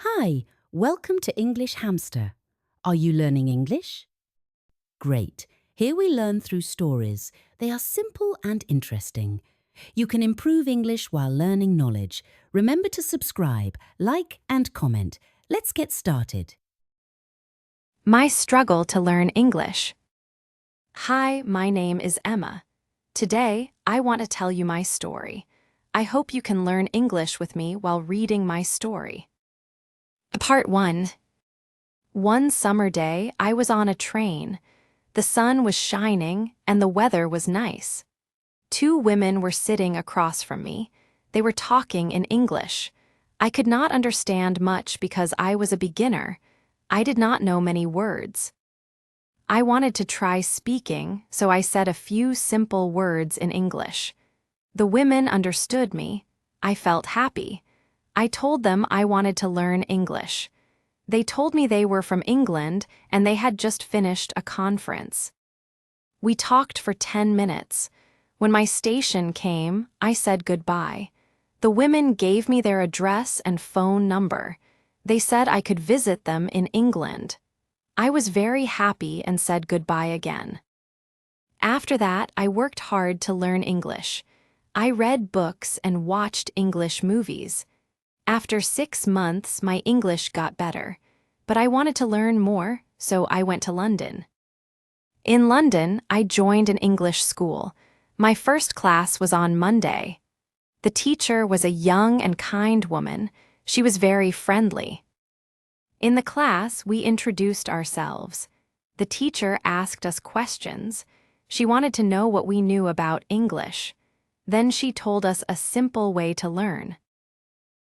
Hi, welcome to English Hamster. Are you learning English? Great. Here we learn through stories. They are simple and interesting. You can improve English while learning knowledge. Remember to subscribe, like and comment. Let's get started. My struggle to learn English. Hi, my name is Emma. Today, I want to tell you my story. I hope you can learn English with me while reading my story. Part 1. One summer day, I was on a train. The sun was shining and the weather was nice. Two women were sitting across from me. They were talking in English. I could not understand much because I was a beginner. I did not know many words. I wanted to try speaking, so I said a few simple words in English. The women understood me. I felt happy. I told them I wanted to learn English. They told me they were from England and they had just finished a conference. We talked for 10 minutes. When my station came, I said goodbye. The women gave me their address and phone number. They said I could visit them in England. I was very happy and said goodbye again. After that, I worked hard to learn English. I read books and watched English movies. After 6 months, my English got better. But I wanted to learn more, so I went to London. In London, I joined an English school. My first class was on Monday. The teacher was a young and kind woman. She was very friendly. In the class, we introduced ourselves. The teacher asked us questions. She wanted to know what we knew about English. Then she told us a simple way to learn.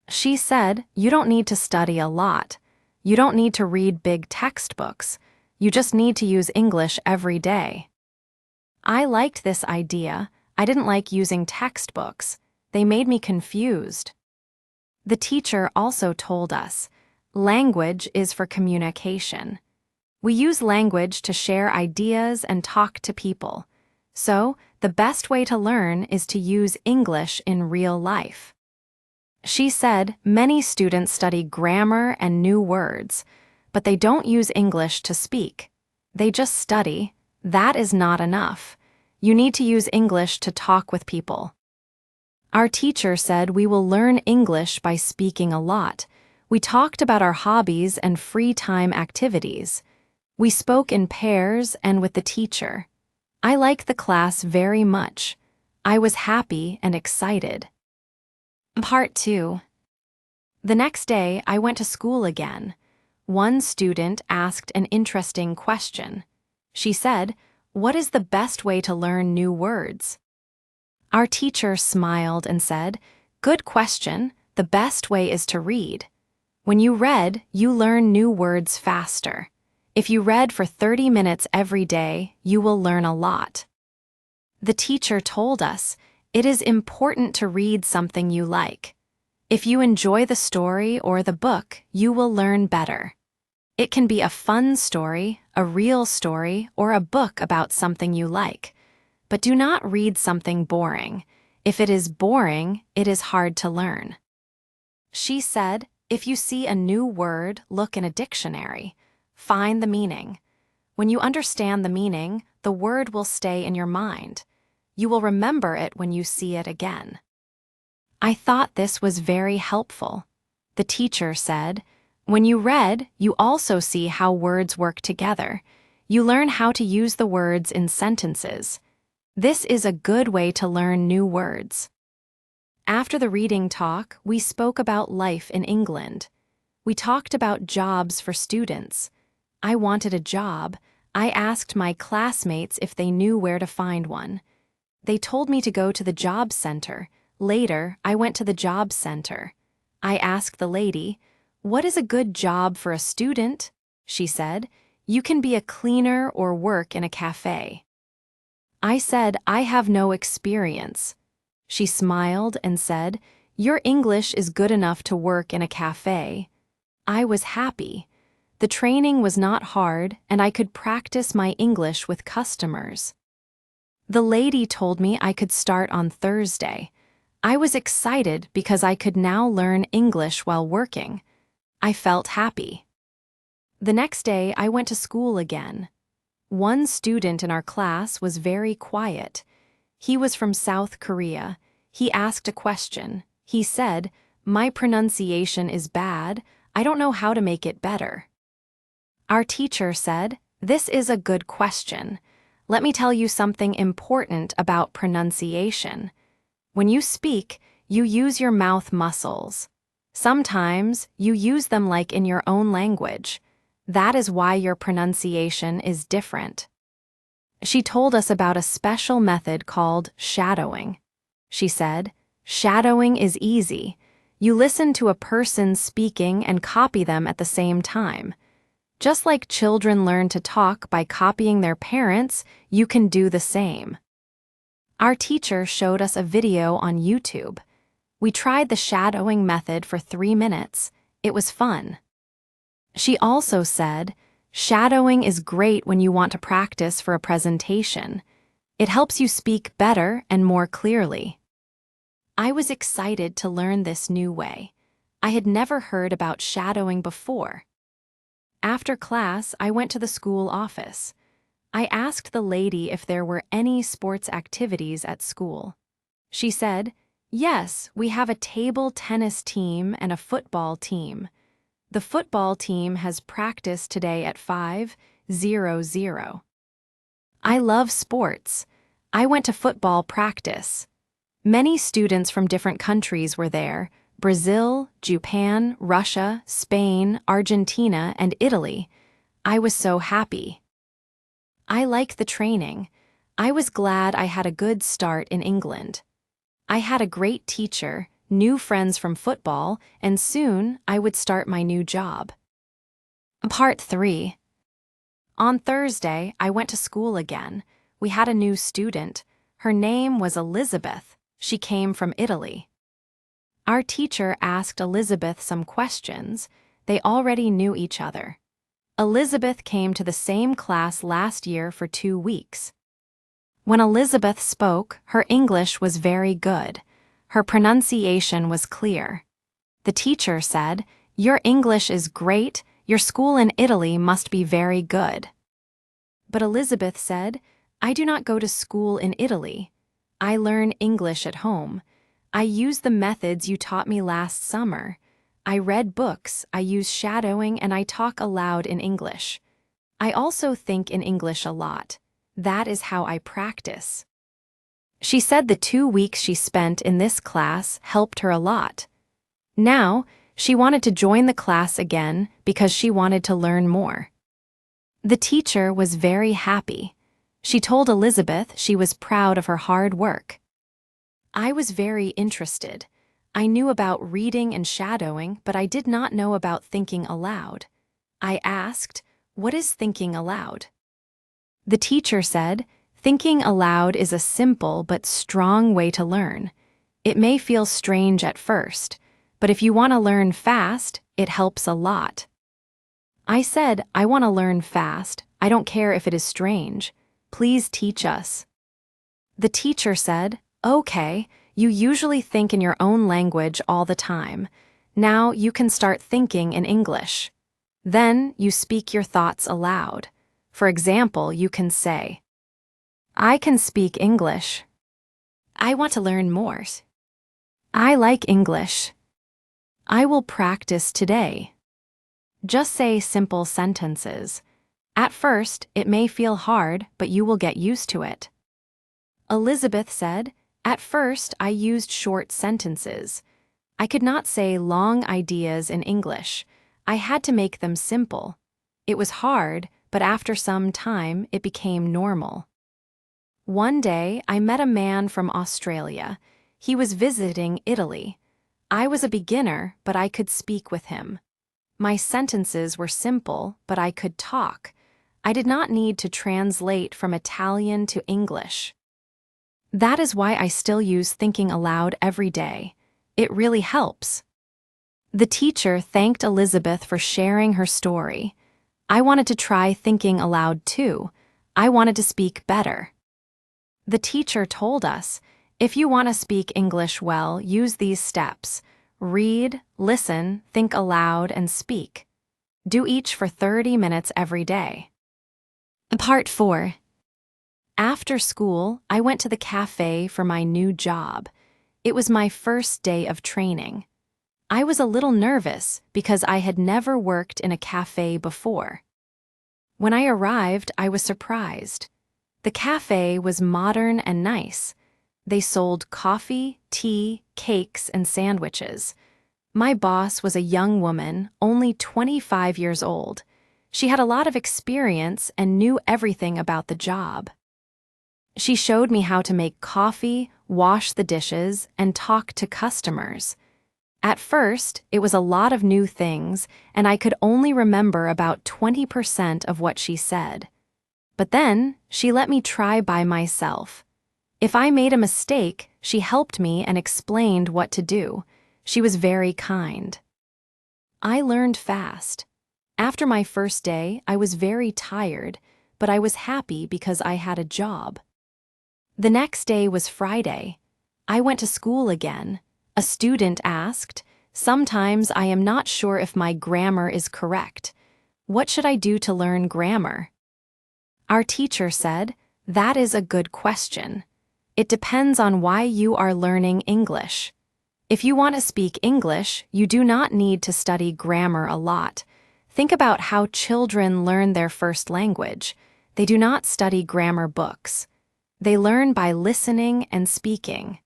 She said, you don't need to study a lot. You don't need to read big textbooks. You just need to use English every day. I liked this idea. I didn't like using textbooks. They made me confused. The teacher also told us, language is for communication. We use language to share ideas and talk to people. So, the best way to learn is to use English in real life. She said many students study grammar and new words, but they don't use English to speak. They just study. That is not enough. You need to use English to talk with people. Our teacher said we will learn English by speaking a lot. We talked about our hobbies and free time activities. We spoke in pairs and with the teacher. I liked the class very much. I was happy and excited. Part 2. The next day, I went to school again. One student asked an interesting question. She said, "What is the best way to learn new words?" Our teacher smiled and said, "Good question. The best way is to read. When you read, you learn new words faster. If you read for 30 minutes every day, you will learn a lot." The teacher told us, it is important to read something you like. If you enjoy the story or the book, you will learn better. It can be a fun story, a real story, or a book about something you like. But do not read something boring. If it is boring, it is hard to learn. She said, if you see a new word, look in a dictionary. Find the meaning. When you understand the meaning, the word will stay in your mind. You will remember it when you see it again. I thought this was very helpful. The teacher said, when you read, you also see how words work together. You learn how to use the words in sentences. This is a good way to learn new words. After the reading talk, we spoke about life in England. We talked about jobs for students. I wanted a job. I asked my classmates if they knew where to find one. They told me to go to the job center. Later, I went to the job center. I asked the lady, "What is a good job for a student?" She said, "You can be a cleaner or work in a cafe." I said, "I have no experience." She smiled and said, "Your English is good enough to work in a cafe." I was happy. The training was not hard, and I could practice my English with customers. The lady told me I could start on Thursday. I was excited because I could now learn English while working. I felt happy. The next day, I went to school again. One student in our class was very quiet. He was from South Korea. He asked a question. He said, "My pronunciation is bad. I don't know how to make it better." Our teacher said, "This is a good question. Let me tell you something important about pronunciation. When you speak, you use your mouth muscles. Sometimes you use them like in your own language. That is why your pronunciation is different." She told us about a special method called shadowing. She said, "Shadowing is easy. You listen to a person speaking and copy them at the same time. Just like children learn to talk by copying their parents, you can do the same." Our teacher showed us a video on YouTube. We tried the shadowing method for 3 minutes. It was fun. She also said, "Shadowing is great when you want to practice for a presentation. It helps you speak better and more clearly." I was excited to learn this new way. I had never heard about shadowing before. After class, I went to the school office. I asked the lady if there were any sports activities at school. She said, "Yes, we have a table tennis team and a football team. The football team has practice today at 5:00. I love sports. I went to football practice. Many students from different countries were there: Brazil, Japan, Russia, Spain, Argentina, and Italy. I was so happy. I liked the training. I was glad I had a good start in England. I had a great teacher, new friends from football, and soon I would start my new job. Part 3. On Thursday, I went to school again. We had a new student. Her name was Elizabeth. She came from Italy. Our teacher asked Elizabeth some questions. They already knew each other. Elizabeth came to the same class last year for 2 weeks. When Elizabeth spoke, her English was very good. Her pronunciation was clear. The teacher said, "Your English is great. Your school in Italy must be very good." But Elizabeth said, "I do not go to school in Italy. I learn English at home. I use the methods you taught me last summer. I read books, I use shadowing, and I talk aloud in English. I also think in English a lot. That is how I practice." She said the 2 weeks she spent in this class helped her a lot. Now, she wanted to join the class again because she wanted to learn more. The teacher was very happy. She told Elizabeth she was proud of her hard work. I was very interested. I knew about reading and shadowing, but I did not know about thinking aloud. I asked, "What is thinking aloud?" The teacher said, "Thinking aloud is a simple but strong way to learn. It may feel strange at first, but if you want to learn fast, it helps a lot." I said, "I want to learn fast. I don't care if it is strange. Please teach us." The teacher said, "Okay, you usually think in your own language all the time. Now you can start thinking in English. Then you speak your thoughts aloud. For example, you can say, 'I can speak English. I want to learn more. I like English. I will practice today.' Just say simple sentences. At first, it may feel hard, but you will get used to it." Elizabeth said, "At first, I used short sentences. I could not say long ideas in English. I had to make them simple. It was hard, but after some time, it became normal." One day, I met a man from Australia. He was visiting Italy. I was a beginner, but I could speak with him. My sentences were simple, but I could talk. I did not need to translate from Italian to English. That is why I still use thinking aloud every day. It really helps. The teacher thanked Elizabeth for sharing her story. I wanted to try thinking aloud too. I wanted to speak better. The teacher told us, "If you want to speak English well, use these steps. Read, listen, think aloud, and speak. Do each for 30 minutes every day. Part 4. After school, I went to the cafe for my new job. It was my first day of training. I was a little nervous because I had never worked in a cafe before. When I arrived, I was surprised. The cafe was modern and nice. They sold coffee, tea, cakes, and sandwiches. My boss was a young woman, only 25 years old. She had a lot of experience and knew everything about the job. She showed me how to make coffee, wash the dishes, and talk to customers. At first, it was a lot of new things, and I could only remember about 20% of what she said. But then, she let me try by myself. If I made a mistake, she helped me and explained what to do. She was very kind. I learned fast. After my first day, I was very tired, but I was happy because I had a job. The next day was Friday. I went to school again. A student asked, "Sometimes I am not sure if my grammar is correct. What should I do to learn grammar?" Our teacher said, "That is a good question. It depends on why you are learning English. If you want to speak English, you do not need to study grammar a lot. Think about how children learn their first language. They do not study grammar books. They learn by listening and speaking."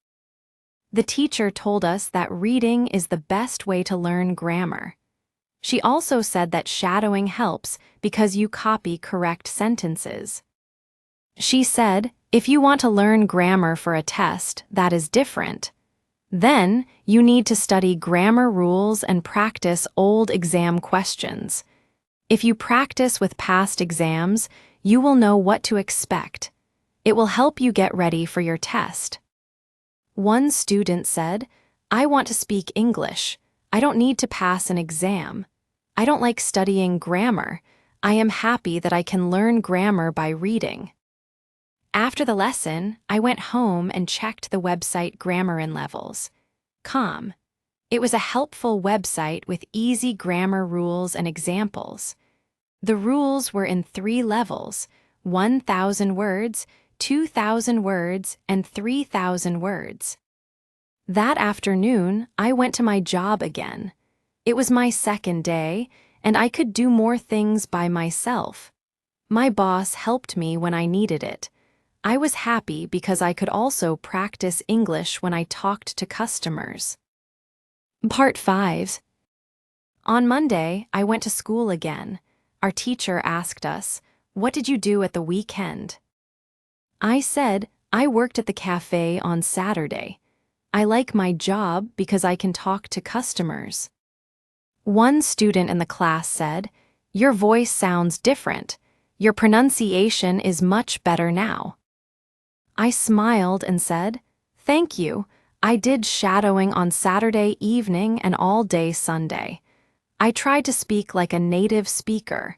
The teacher told us that reading is the best way to learn grammar. She also said that shadowing helps because you copy correct sentences. She said, if you want to learn grammar for a test, that is different. Then, you need to study grammar rules and practice old exam questions. If you practice with past exams, you will know what to expect. It will help you get ready for your test. One student said, "I want to speak English. I don't need to pass an exam. I don't like studying grammar. I am happy that I can learn grammar by reading." After the lesson, I went home and checked the website Grammarinlevels.com. It was a helpful website with easy grammar rules and examples. The rules were in 3 levels: 1,000 words, 2,000 words, and 3,000 words. That afternoon, I went to my job again. It was my second day, and I could do more things by myself. My boss helped me when I needed it. I was happy because I could also practice English when I talked to customers. Part 5. On Monday, I went to school again. Our teacher asked us, "What did you do at the weekend?" I said, "I worked at the cafe on Saturday. I like my job because I can talk to customers." One student in the class said, "Your voice sounds different. Your pronunciation is much better now." I smiled and said, "Thank you. I did shadowing on Saturday evening and all day Sunday. I tried to speak like a native speaker.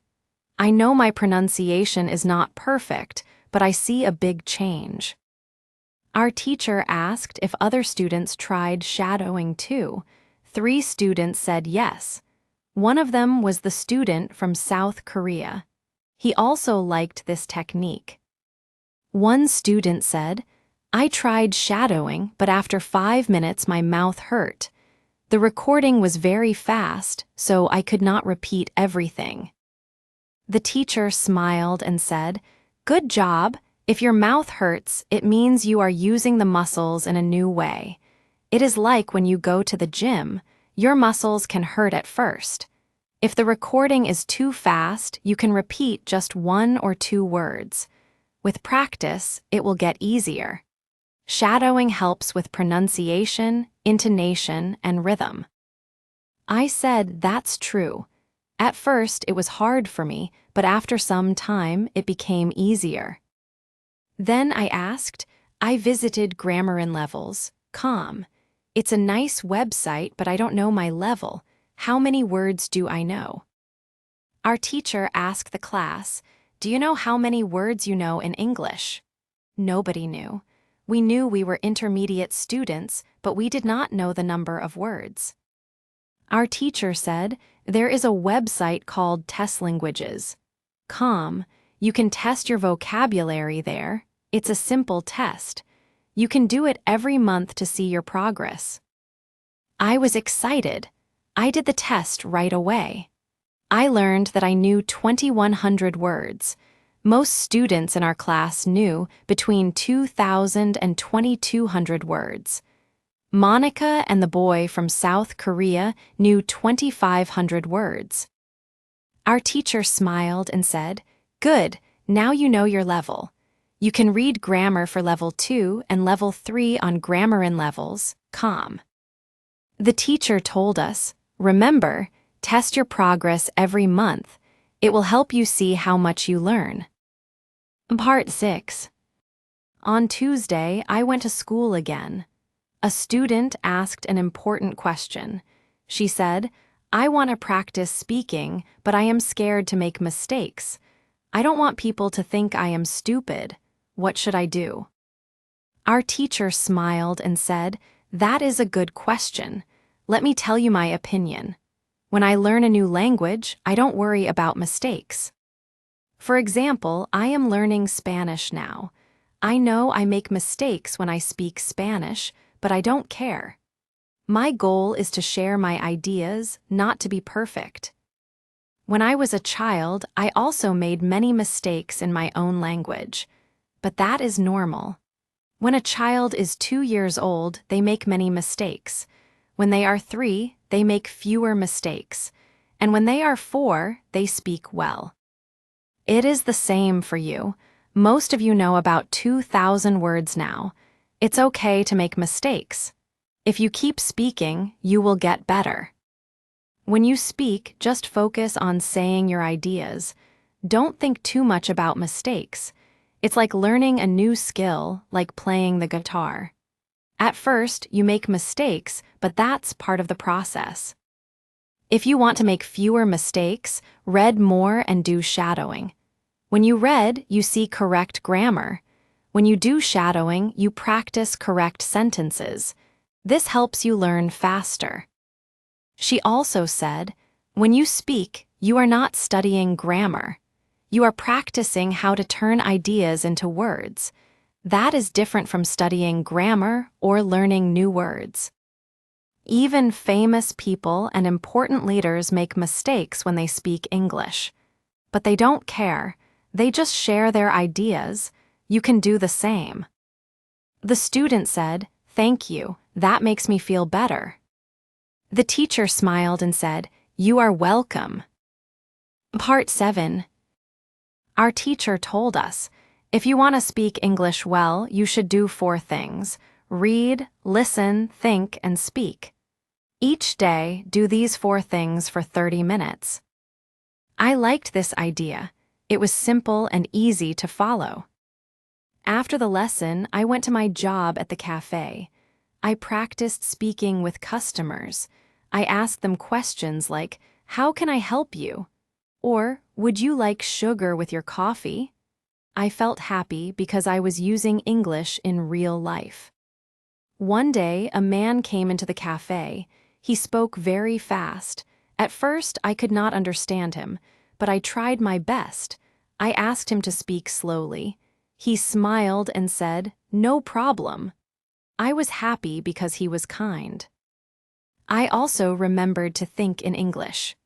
I know my pronunciation is not perfect, but I see a big change." Our teacher asked if other students tried shadowing too. 3 students said yes. One of them was the student from South Korea. He also liked this technique. One student said, "I tried shadowing, but after 5 minutes my mouth hurt. The recording was very fast, so I could not repeat everything." The teacher smiled and said, "Good job. If your mouth hurts, it means you are using the muscles in a new way. It is like when you go to the gym, your muscles can hurt at first. If the recording is too fast, you can repeat just 1 or 2 words. With practice, it will get easier. Shadowing helps with pronunciation, intonation, and rhythm." I said, "That's true. At first, it was hard for me, but after some time, it became easier." Then I asked, "I visited Grammarinlevels.com. It's a nice website, but I don't know my level. How many words do I know?" Our teacher asked the class, "Do you know how many words you know in English?" Nobody knew. We knew we were intermediate students, but we did not know the number of words. Our teacher said, there is a website called testlanguages.com. You can test your vocabulary there. It's a simple test. You can do it every month to see your progress. I was excited. I did the test right away. I learned that I knew 2,100 words. Most students in our class knew between 2,000 and 2,200 words. Monica and the boy from South Korea knew 2,500 words. Our teacher smiled and said, "Good, now you know your level. You can read grammar for level 2 and level 3 on Grammar-in-Levels.com." The teacher told us, "Remember, test your progress every month. It will help you see how much you learn." Part 6. On Tuesday, I went to school again. A student asked an important question. She said, "I want to practice speaking, but I am scared to make mistakes. I don't want people to think I am stupid. What should I do?" Our teacher smiled and said, "That is a good question. Let me tell you my opinion. When I learn a new language, I don't worry about mistakes. For example, I am learning Spanish now. I know I make mistakes when I speak Spanish, but I don't care. My goal is to share my ideas, not to be perfect. When I was a child, I also made many mistakes in my own language. But that is normal. When a child is 2 years old, they make many mistakes. When they are 3, they make fewer mistakes. And when they are 4, they speak well. It is the same for you. Most of you know about 2,000 words now. It's okay to make mistakes. If you keep speaking, you will get better. When you speak, just focus on saying your ideas. Don't think too much about mistakes. It's like learning a new skill, like playing the guitar. At first, you make mistakes, but that's part of the process. If you want to make fewer mistakes, read more and do shadowing. When you read, you see correct grammar. When you do shadowing, you practice correct sentences. This helps you learn faster. She also said, when you speak, you are not studying grammar. You are practicing how to turn ideas into words. That is different from studying grammar or learning new words. Even famous people and important leaders make mistakes when they speak English. But they don't care. They just share their ideas. You can do the same. The student said, "Thank you, that makes me feel better." The teacher smiled and said, "You are welcome." Part 7. Our teacher told us, if you want to speak English well, you should do 4 things: read, listen, think, and speak. Each day, do these 4 things for 30 minutes. I liked this idea. It was simple and easy to follow. After the lesson, I went to my job at the cafe. I practiced speaking with customers. I asked them questions like, "How can I help you?" Or, "Would you like sugar with your coffee?" I felt happy because I was using English in real life. One day, a man came into the cafe. He spoke very fast. At first, I could not understand him, but I tried my best. I asked him to speak slowly. He smiled and said, "No problem." I was happy because he was kind. I also remembered to think in English.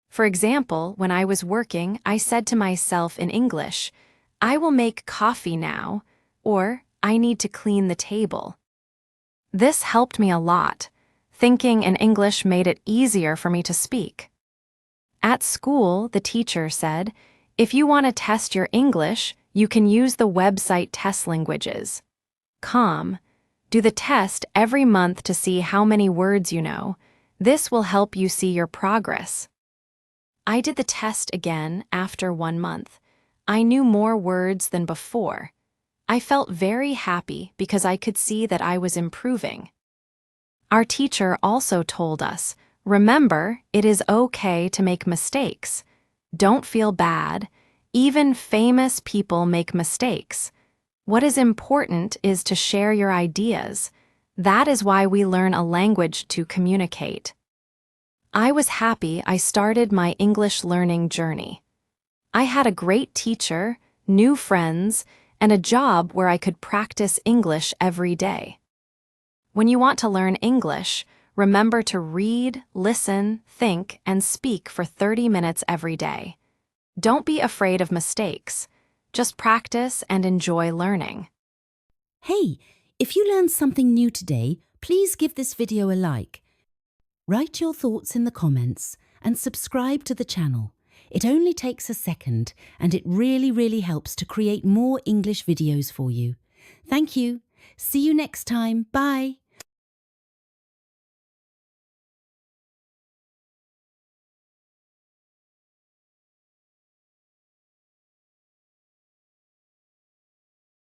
For example, when I was working, I said to myself in English, "I will make coffee now," or "I need to clean the table." This helped me a lot. Thinking in English made it easier for me to speak. At school, the teacher said, if you want to test your English, you can use the website testlanguages.com. Do the test every month to see how many words you know. This will help you see your progress. I did the test again after 1 month. I knew more words than before. I felt very happy because I could see that I was improving. Our teacher also told us, remember, it is okay to make mistakes. Don't feel bad. Even famous people make mistakes. What is important is to share your ideas. That is why we learn a language to communicate. I was happy I started my English learning journey. I had a great teacher, new friends, and a job where I could practice English every day. When you want to learn English, remember to read, listen, think, and speak for 30 minutes every day. Don't be afraid of mistakes. Just practice and enjoy learning. Hey, if you learned something new today, please give this video a like. Write your thoughts in the comments and subscribe to the channel. It only takes a second and it really helps to create more English videos for you. Thank you. See you next time. Bye.